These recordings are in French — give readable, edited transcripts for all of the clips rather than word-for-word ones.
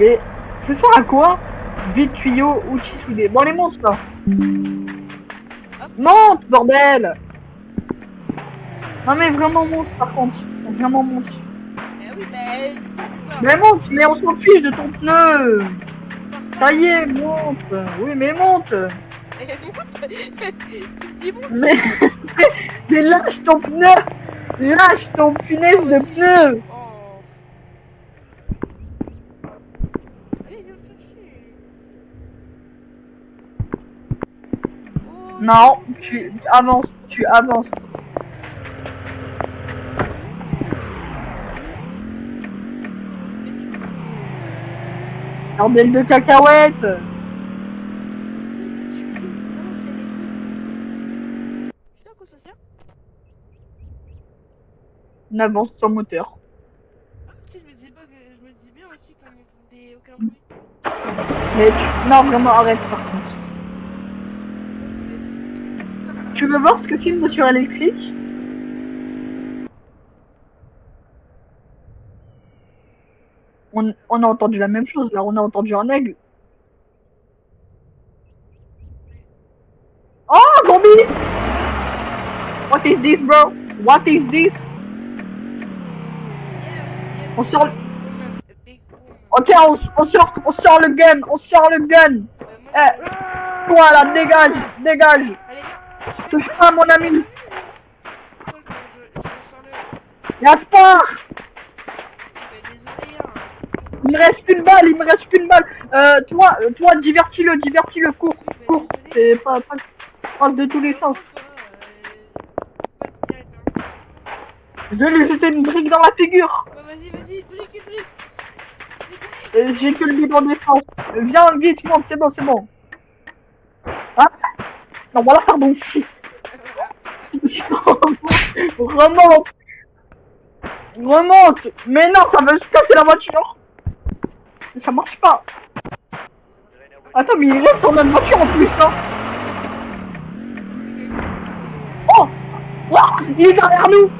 Mais ça sert à quoi? Vide, tuyau, outils soudés. Bon, allez, monte là. Monte, bordel! Non, mais vraiment monte par contre. Vraiment monte. Oui, Mais monte, mais on s'en fiche de ton pneu! Ça y est, monte! Oui, mais monte! Mais, mais lâche ton pneu! Lâche ton punaise de pneu! Oh. Allez, viens me chercher. Oh, Non, tu avances, tu avances. Bordel de cacahuètes! Tu sais à quoi ça sert? On avance sans moteur. Ah, si, je me disais pas que je me disais bien aussi qu'on n'entendait aucun bruit. Mais tu... Non, vraiment, arrête par contre. Tu veux voir ce que c'est une voiture électrique? On a entendu la même chose, là. On a entendu un aigle. Oh, zombie! What is this, bro? What is this? Yes, yes. On sort... Woman, a big woman. Ok, on sort le gun, on sort le gun. Moi, Eh, toi là, dégage, dégage. allez, Touche pas à mon ami. Pourquoi je sors le... Gaspard, Désolé, hein. il me reste qu'une balle, il me reste qu'une balle. Toi, divertis-le, cours, cours. C'est pas passe de tous les sens. Je vais lui jeter une brique dans la figure. Vas-y, brique. J'ai que le bidon d'essence. Viens, vite, monte, c'est bon. Ah, non, voilà, pardon. Remonte. Mais non, ça va juste casser la voiture. Ça marche pas. Attends, mais il reste sur notre voiture en plus, hein. Oh, il est derrière nous.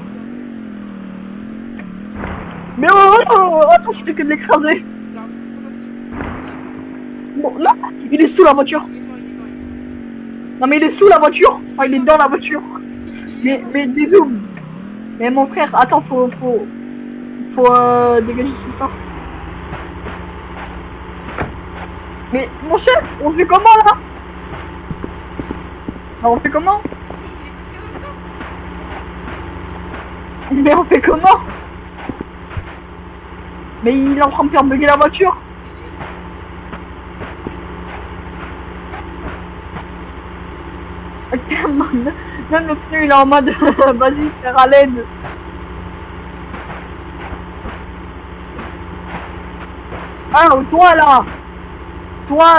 Mais attends, je fais que de l'écraser. Bon, là, il est sous la voiture. Non, mais il est sous la voiture. Enfin, il est dans la voiture. Mais dézoom. Mais mon frère, attends, faut dégager son corps. Mais mon chef, on fait comment là? On fait comment? Mais on fait comment? Mais il est en train de faire bugger la voiture. Ok, même le pneu il est en mode vas-y, faire à l'aide. Ah, toi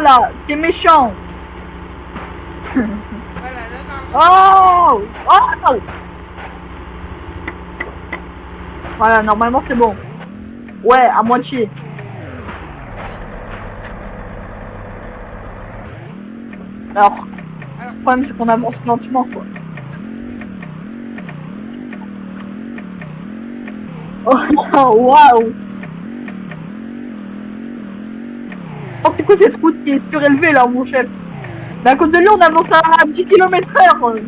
là, t'es méchant. Oh, oh. Voilà, normalement c'est bon. Ouais, à moitié. Alors, le problème c'est qu'on avance lentement quoi. Oh, waouh. Oh, c'est quoi cette route qui est surélevée là, mon chef? Mais à cause de lui, on avance à 10 km/h.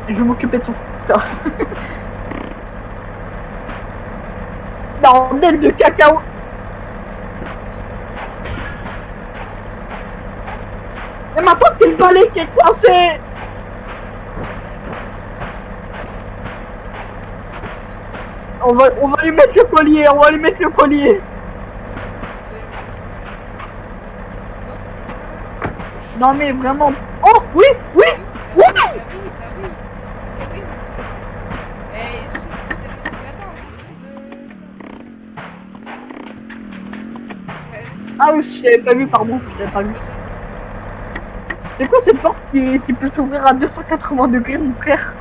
Je vais m'occuper de son putain. Bordel de cacao. Et maintenant, c'est le balai qui est coincé. On va lui mettre le collier, Non mais vraiment... Oh oui. Ah oui, je t'avais pas vu, pardon, C'est quoi cette porte qui peut s'ouvrir à 280 degrés, mon frère?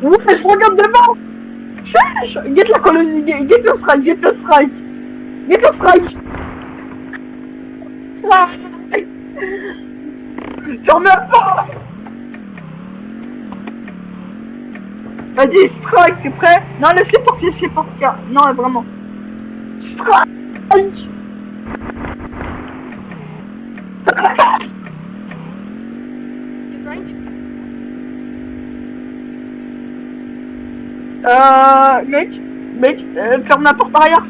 Ouf, je regarde devant. Get la colonie, get le strike. J'en mets pas. Vas-y, strike, t'es prêt? Non, laisse-les partir. Non, vraiment. Strike. Mec, ferme la porte arrière.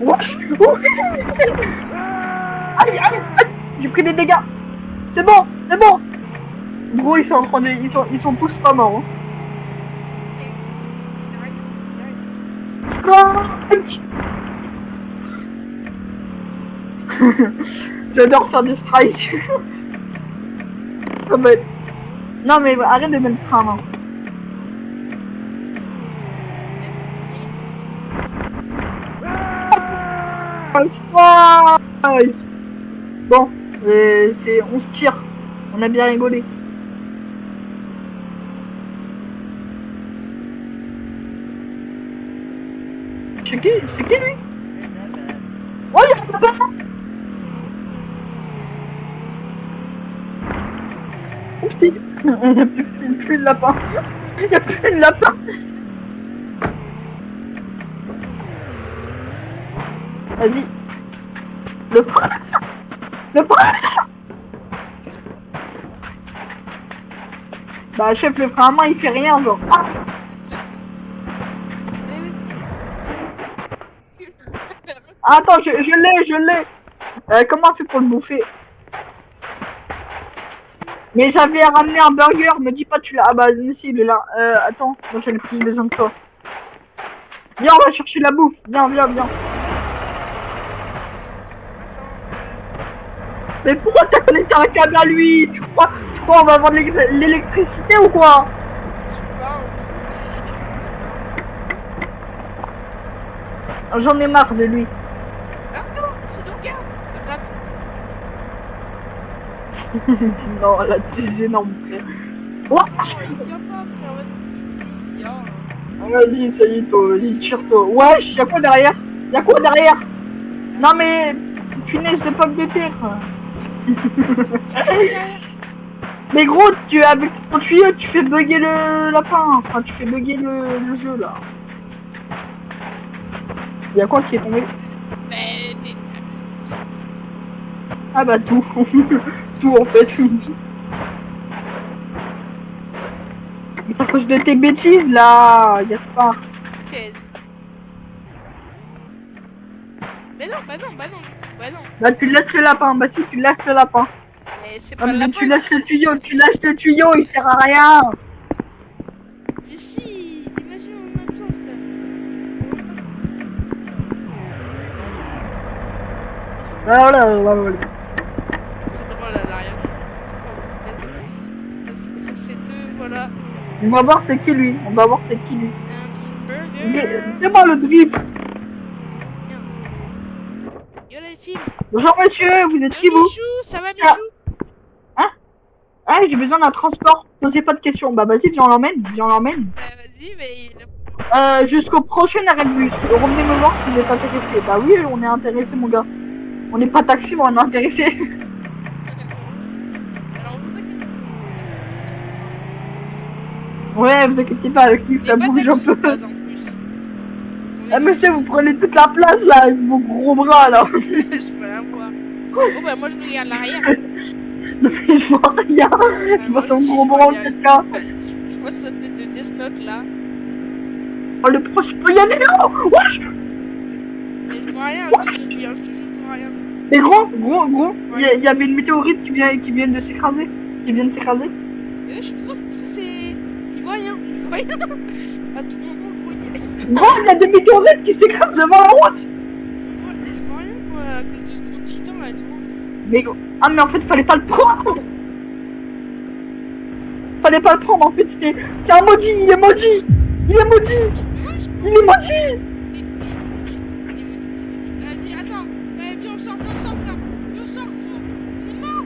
Wesh. Aïe, j'ai pris des dégâts. C'est bon. Gros, ils sont tous pas morts. Hein. Strike. J'adore faire des strikes. Non mais arrête de mettre le train. Hein. Strike. Bon, on se tire. On a bien rigolé. C'est qui lui? Oh, il y a pas ça. Oupsie. Il n'y a plus de lapin. Vas-y. Le Bah, chef, le frein à main, il fait rien, genre. Ah. Attends, je l'ai. Comment on fait pour le bouffer? Mais j'avais ramené un burger, me dis pas tu l'as. Ah bah si, il est là. Attends, moi j'en ai plus besoin que toi. Viens, on va chercher la bouffe. Viens. Mais pourquoi t'as connecté un câble à lui? Tu crois on va avoir de l'électricité ou quoi? J'en ai marre de lui. C'est donc gars. Non, là, c'est gênant, mon frère. Oh, il tient pas, frère, vas-y. Vas-y, ça y est, toi, vas-y, tire-toi. Wesh, y'a quoi derrière? Non, mais. Punaise de pommes de terre. Mais gros, avec ton tuyau, tu fais bugger le lapin. Enfin, tu fais bugger le jeu, là. Y'a quoi qui est tombé? Ah bah tout. Tout en fait. Mais c'est à cause de tes bêtises là, Gaspard. Mais non. Bah tu lâches le lapin, bah si tu lâches le lapin. Mais c'est pas le lapin. Tu lâches le tuyau, il sert à rien. Mais si, imagine on a besoin, frère. Voilà. C'est drôle à l'arrière. Ça fait deux, voilà. On va voir c'est qui lui. Un petit burger. Dis-moi le drift. Yo les teams. Bonjour monsieur, vous êtes qui vous? Michou, ça va Michou? Ah, j'ai besoin d'un transport. Posez pas de questions. Bah vas-y, viens, on l'emmène. Vas-y, mais... Jusqu'au prochain arrêt de bus. Revenez me voir si vous êtes intéressé. Bah oui, on est intéressé, mon gars. On n'est pas taxi, mais on est intéressé. Alors, vous inquiétez pas. Ouais, vous inquiétez pas, avec lui, ça bouge un peu. En plus. Ah, monsieur, vous prenez toute la place, là, avec vos gros bras, là. Je peux rien voir. Oh, bah moi, je regarde l'arrière. Mais je vois rien. Je vois son gros bras en caca. Je vois sa tête de Death Note, là. Oh, le proche. Oh, y'a des héros. Wesh. Mais je vois rien, je te jure, je vois rien. Mais gros, il y avait une météorite qui vient de s'écraser. Je trouve que c'est... Il voit rien. À tout moment, gros, il y a des météorites qui s'écrasent devant la route. Il voit rien, quoi, à cause de gros titan, là, et tout. Mais gros... Ah, mais en fait, fallait pas le prendre. En fait, c'est un maudit, il est maudit. Vas-y, attends. Viens, on sort, frère. Viens, on sort, gros. C'est mort,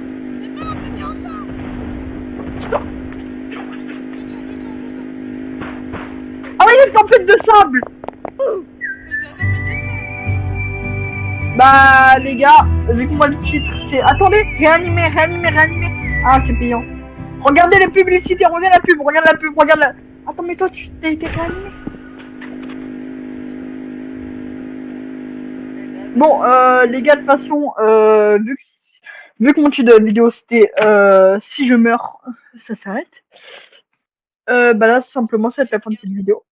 viens, on sort. Stop. Ah oui, il y a une tempête de sable. Bah, les gars, vu que moi le titre, c'est... Attendez, réanimer. Ah, c'est payant. Regardez les publicités, regarde la pub, regarde la... Attends, mais toi, tu t'es été animé. Bon, les gars, de toute façon, vu que mon titre de la vidéo c'était si je meurs, ça s'arrête. Bah là, simplement, ça va être la fin de cette vidéo.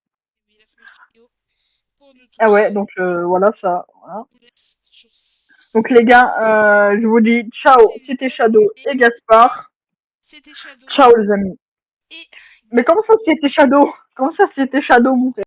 Ah ouais, donc voilà, ça. Voilà. Donc les gars, je vous dis ciao, c'était Shadow et Gaspard. C'était Shadow. Ciao les amis. Et Mais comment ça c'était Shadow? Comment ça c'était Shadow, mon frère?